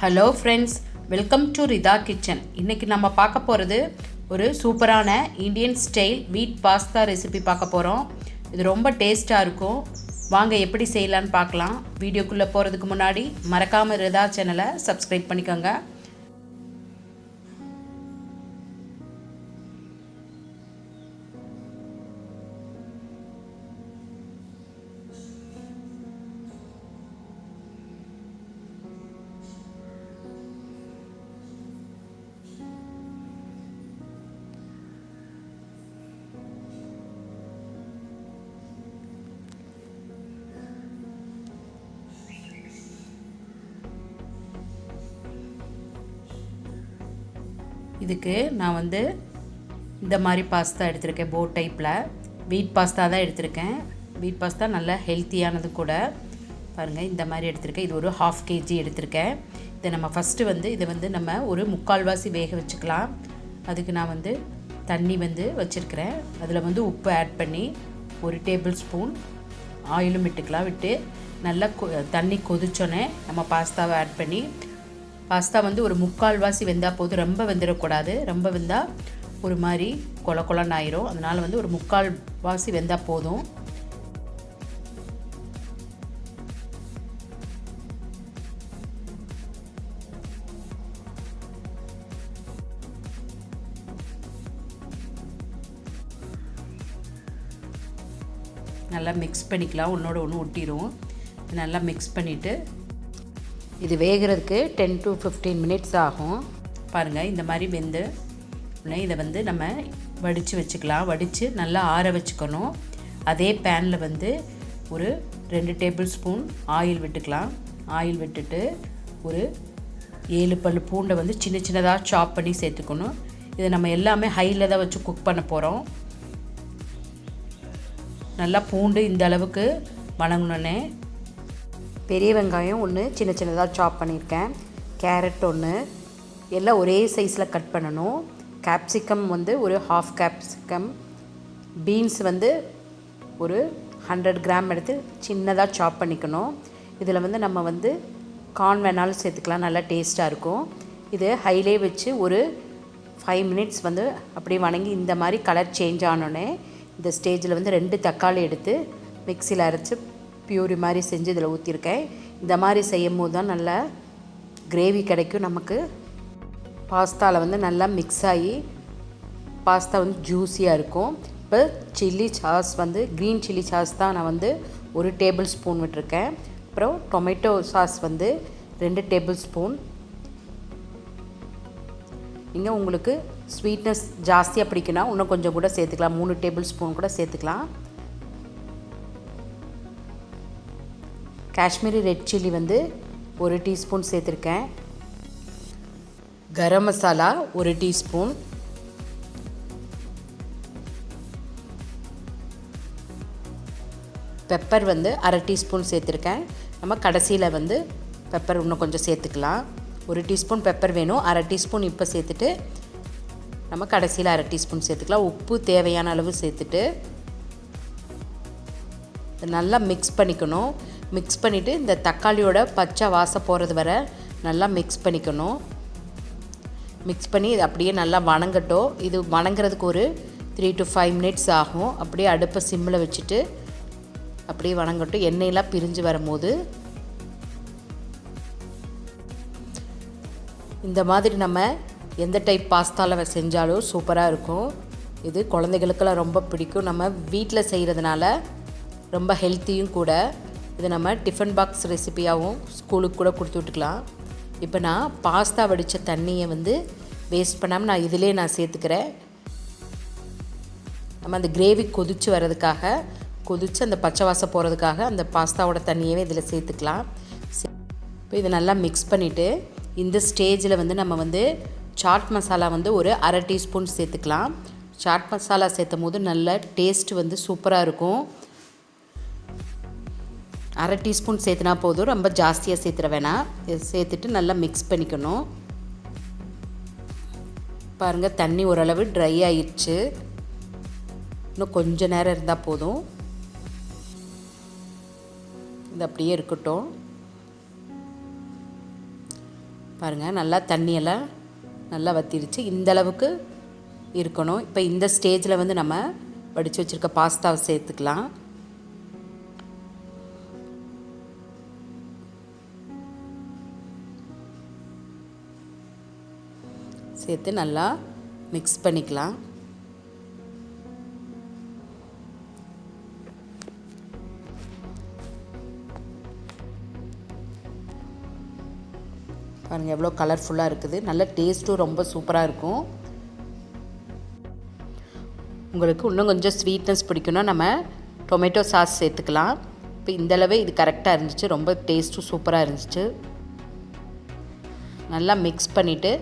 Hello friends, welcome to Rida kitchen. இன்றைக்கி நம்ம பார்க்க போகிறது ஒரு சூப்பரான இந்தியன் ஸ்டைல் வீட் பாஸ்தா ரெசிபி பார்க்க போகிறோம். இது ரொம்ப டேஸ்ட்டாக இருக்கும். வாங்க எப்படி செய்யலான்னு பார்க்கலாம். வீடியோக்குள்ளே போகிறதுக்கு முன்னாடி மறக்காமல் ரிதா சேனலை சப்ஸ்கிரைப் பண்ணிக்கோங்க. இதுக்கு நான் இந்த மாதிரி பாஸ்தா எடுத்திருக்கேன். போ டைப்பில் வீட் பாஸ்தா தான் எடுத்திருக்கேன். வீட் பாஸ்தா நல்ல ஹெல்த்தியானது கூட. பாருங்கள், இந்த மாதிரி எடுத்திருக்கேன். இது ஒரு 1/2 kg எடுத்திருக்கேன். இதை நம்ம ஃபஸ்ட்டு இதை நம்ம ஒரு 3/4 வேக வச்சுக்கலாம். அதுக்கு நான் தண்ணி வச்சுருக்கிறேன். அதில் உப்பு ஆட் பண்ணி 1 டேபிள் ஸ்பூன் ஆயிலும் விட்டுக்கலாம். விட்டு நல்லா தண்ணி கொதிச்சோன்னே நம்ம பாஸ்தாவை ஆட் பண்ணி, பாஸ்தா ஒரு 3/4 வெந்தால் போதும். ரொம்ப வெந்துடக்கூடாது. ரொம்ப வெந்தால் ஒரு மாதிரி கொல கொலன்னு ஆயிரும். அதனால் ஒரு 3/4 வெந்தால் போதும். நல்லா மிக்ஸ் பண்ணிக்கலாம். ஒன்றோட ஒன்று ஒட்டிடும். நல்லா மிக்ஸ் பண்ணிவிட்டு இது வேகிறதுக்கு 10 to 15 மினிட்ஸ் ஆகும். பாருங்கள், இந்த மாதிரி வெந்து இதை நம்ம வடித்து வச்சுக்கலாம். வடித்து நல்லா ஆற வச்சுக்கணும். அதே பேனில் ஒரு 2 டேபிள் ஸ்பூன் ஆயில் விட்டுக்கலாம். ஆயில் விட்டுட்டு ஒரு 7 பல் பூண்டை சின்ன சின்னதாக சாப் பண்ணி சேர்த்துக்கணும். இதை நம்ம எல்லாமே ஹையில் தான் வச்சு குக் பண்ண போகிறோம். நல்லா பூண்டு இந்த அளவுக்கு வணங்கணுன்னே பெரிய வெங்காயம் 1 சின்ன சின்னதாக சாப் பண்ணியிருக்கேன். கேரட் 1 எல்லாம் ஒரே சைஸில் கட் பண்ணணும். கேப்சிகம் ஒரு 1/2 கேப்சிகம். பீன்ஸ் ஒரு 100 கிராம் எடுத்து சின்னதாக சாப் பண்ணிக்கணும். இதில் நம்ம கார்ன் வேணாலும் சேர்த்துக்கலாம். நல்லா டேஸ்ட்டாக இருக்கும். இது ஹைலே வச்சு ஒரு 5 மினிட்ஸ் அப்படியே வணங்கி இந்த மாதிரி கலர் சேஞ்ச் ஆனோடனே இந்த ஸ்டேஜில் 2 தக்காளி எடுத்து மிக்சியில் அரைச்சி பியூரி மாதிரி செஞ்சு இதில் ஊற்றிருக்கேன். இந்த மாதிரி செய்யும் போது தான் நல்லா கிரேவி கிடைக்கும். நமக்கு பாஸ்தாவில் நல்லா மிக்ஸ் ஆகி பாஸ்தா ஜூஸியாக இருக்கும். இப்போ chilli sauce green chilli sauce தான் நான் 1 டேபிள் ஸ்பூன் விட்டுருக்கேன். அப்புறம் டொமேட்டோ சாஸ் 2 டேபிள் ஸ்பூன். நீங்கள் உங்களுக்கு ஸ்வீட்னஸ் ஜாஸ்தியாக பிடிக்குன்னா இன்னும் கொஞ்சம் கூட சேர்த்துக்கலாம். 3 டேபிள் ஸ்பூன் கூட சேர்த்துக்கலாம். காஷ்மீரி ரெட் சில்லி 1 டீஸ்பூன் சேர்த்துருக்கேன். Garam masala 1 teaspoon. Pepper 1/2 teaspoon சேர்த்துருக்கேன். நம்ம கடைசியில் பெப்பர் இன்னும் கொஞ்சம் சேர்த்துக்கலாம். 1 டீஸ்பூன் பெப்பர் வேணும். 1/2 டீஸ்பூன் இப்போ சேர்த்துட்டு நம்ம கடைசியில் 1/2 டீஸ்பூன் சேர்த்துக்கலாம். உப்பு தேவையான அளவு சேர்த்துட்டு நல்லா மிக்ஸ் பண்ணிக்கணும். மிக்ஸ் பண்ணிவிட்டு இந்த தக்காளியோட பச்சை வாசம் போகிறது வரை நல்லா மிக்ஸ் பண்ணிக்கணும். மிக்ஸ் பண்ணி இது அப்படியே நல்லா வணங்கட்டும். இது வணங்குறதுக்கு ஒரு 3 to 5 மினிட்ஸ் ஆகும். அப்படியே அடுப்பை சிம்மில் வச்சுட்டு அப்படியே வணங்கட்டும். எண்ணெயெல்லாம் பிரிஞ்சு வரும்போது இந்த மாதிரி நம்ம எந்த டைப் பாஸ்தாவில் செஞ்சாலும் சூப்பராக இருக்கும். இது குழந்தைகளுக்கெல்லாம் ரொம்ப பிடிக்கும். நம்ம வீட்டில் செய்கிறதுனால ரொம்ப ஹெல்த்தியும் கூட. இது நம்ம டிஃபன் பாக்ஸ் ரெசிபியாகவும் ஸ்கூலுக்கு கூட கொடுத்து விட்டுக்கலாம். இப்போ நான் பாஸ்தா வடித்த தண்ணியை வேஸ்ட் பண்ணாமல் நான் இதிலே சேர்த்துக்கிறேன். நம்ம அந்த கிரேவி கொதித்து வர்றதுக்காக, கொதித்து அந்த பச்சை வாசம் போகிறதுக்காக அந்த பாஸ்தாவோட தண்ணியவே இதில் சேர்த்துக்கலாம். இப்போ இதை நல்லா மிக்ஸ் பண்ணிவிட்டு இந்த ஸ்டேஜில் நம்ம சாட் மசாலா ஒரு 1/2 டீஸ்பூன் சேர்த்துக்கலாம். சாட் மசாலா சேர்த்தும் போது நல்ல டேஸ்ட் சூப்பராக இருக்கும். 1/2 டீஸ்பூன் சேர்த்துனா போதும். ரொம்ப ஜாஸ்தியாக சேர்த்துற வேணாம். இது சேர்த்துட்டு நல்லா மிக்ஸ் பண்ணிக்கணும். பாருங்கள், தண்ணி ஓரளவு ட்ரை ஆயிடுச்சு. இன்னும் கொஞ்சம் நேரம் இருந்தால் போதும். இது அப்படியே இருக்கட்டும். பாருங்கள் நல்லா தண்ணியெல்லாம் நல்லா வற்றிருச்சு. இந்த அளவுக்கு இருக்கணும். இப்போ இந்த ஸ்டேஜில் வந்து நம்ம வடித்து வச்சுருக்க பாஸ்தாவை சேர்த்துக்கலாம். சேர்த்து நல்லா மிக்ஸ் பண்ணிக்கலாம். பாருங்கள் எவ்வளோ கலர்ஃபுல்லாக இருக்குது. நல்ல டேஸ்ட்டும் ரொம்ப சூப்பராக இருக்கும். உங்களுக்கு இன்னும் கொஞ்சம் ஸ்வீட்னஸ் பிடிக்குன்னா நம்ம டொமேட்டோ சாஸ் சேர்த்துக்கலாம். இப்போ இந்தளவே இது கரெக்டாக இருந்துச்சு. ரொம்ப டேஸ்ட்டும் சூப்பராக இருந்துச்சு. நல்லா மிக்ஸ் பண்ணிவிட்டு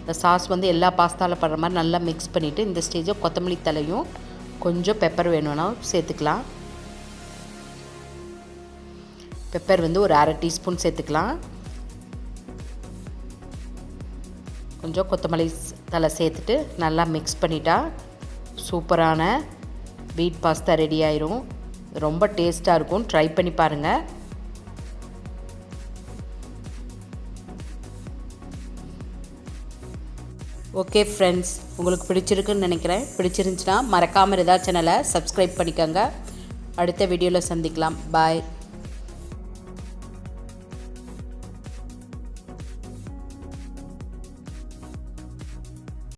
இந்த சாஸ் வந்து எல்லா பாஸ்தாவில் படுற மாதிரி நல்லா மிக்ஸ் பண்ணிவிட்டு இந்த ஸ்டேஜில் கொத்தமல்லி தலையும் கொஞ்சம் பெப்பர் வேணும்னா சேர்த்துக்கலாம். பெப்பர் வந்து ஒரு 1/2 டீஸ்பூன் சேர்த்துக்கலாம். கொஞ்சம் கொத்தமல்லி தலை சேர்த்துட்டு நல்லா மிக்ஸ் பண்ணிட்டா சூப்பரான வீட் பாஸ்தா ரெடி ஆயிரும். ரொம்ப டேஸ்ட்டாக இருக்கும். ட்ரை பண்ணி பாருங்கள். ஓகே ஃப்ரெண்ட்ஸ், உங்களுக்கு பிடிச்சிருக்குன்னு நினைக்கிறேன். பிடிச்சிருந்துச்சுன்னா மறக்காமல் RIDHAA சேனலை சப்ஸ்கிரைப் பண்ணிக்கோங்க. அடுத்த வீடியோவில் சந்திக்கலாம். பாய்.